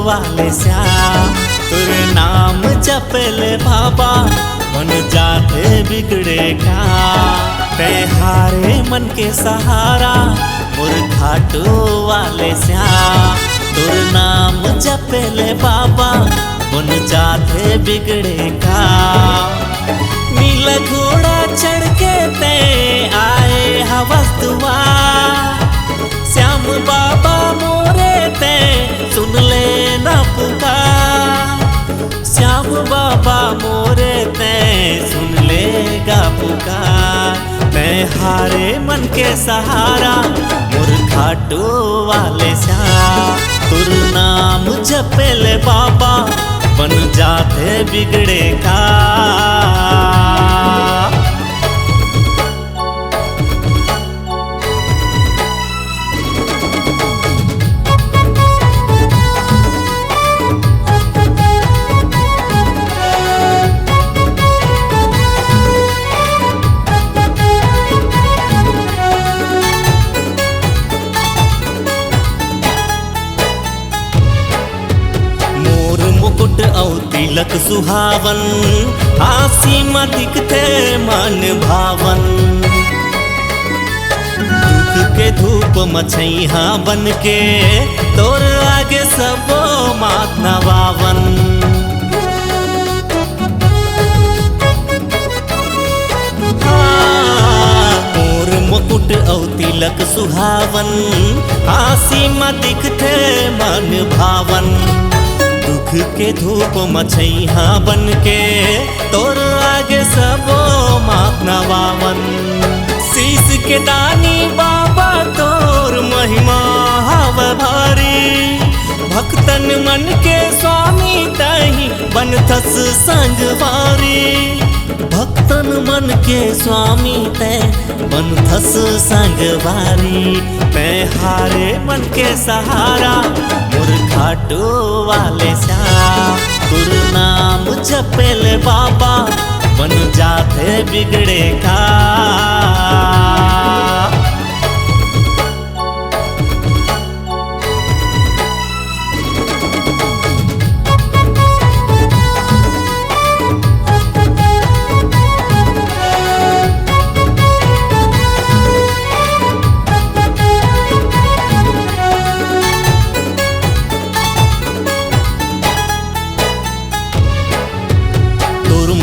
वाले श्याम तेरे नाम जपले बाबा मन जाते बिगड़े क्या ते हारे मन के सहारा मोर घाटू वाले श्याम तेरे नाम जपले बाबा मन जाते बिगड़े का नीला घोड़ा चढ़ के ते आए हवस दुआ श्याम बाबा मोरे ते सुन ले ना पुकार श्याम बाबा मोरे ते सुन लेगा पुकार मैं हारे मन के सहारा मोर घाटू वाले श्याम तुर नाम जपले बाबा बन जाते बिगड़े का मुकुट और तिलक सुहावन आसी में दिखते मन भावन दुख के धूप मछैया बन के तोर आगे सब मात नवावन मोर मुकुट और तिलक सुहावन आसी में दिखते मन भावन दुख के धूप मछैया बन के तोर आगे सबो मात नवावन शीश के दानी बाबा तोर महिमा हव भारी भक्तन मन के स्वामी तही बनथस संगवारी भक्तन मन के स्वामी ते बनथस संगवारी मैं हारे मन के सहारा मोर घाटू वाले श्याम तुर नाम जपले बाबा बन जाते बिगड़े का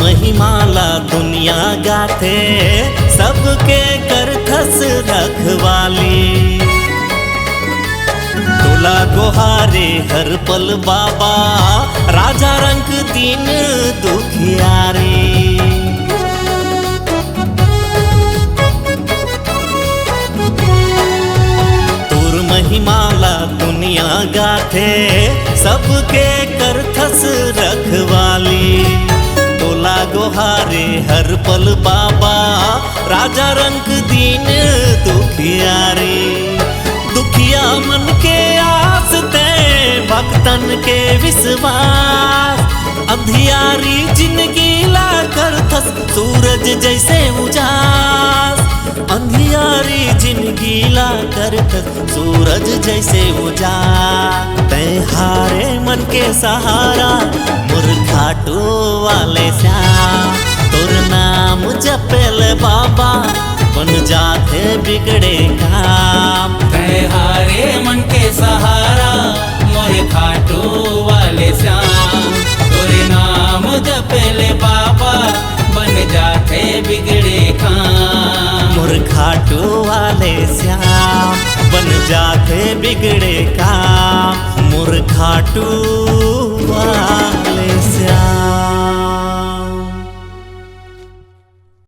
महिमाला दुनिया गाथे सबके करखस रखवाली तोला गोहारे हर पल बाबा राजा रंग दीन दुखियारी तोर महिमाला दुनिया गाथे सबके करखस रखवाली तोला गोहारे हर पल बाबा राजा रंग दीन दुखियारी दुखिया मन के आस ते भक्तन के विश्वास अंधियारी जिंदगी ला करथस सूरज जैसे उजास अंधियारी जिंदगी ला करथस सूरज जैसे उजास तै हारे मन के सहारा मोर घाटू वाले श्याम तोर नाम जपले बाबा बन जाते बिगड़े काम तै हारे मन के सहारा मोर घाटू वाले श्याम तोरे नाम जपले बाबा बन जाते बिगड़े काम मोर घाटू वाले श्याम बन जाते बिगड़े काम मोर घाटू वाले श्याम।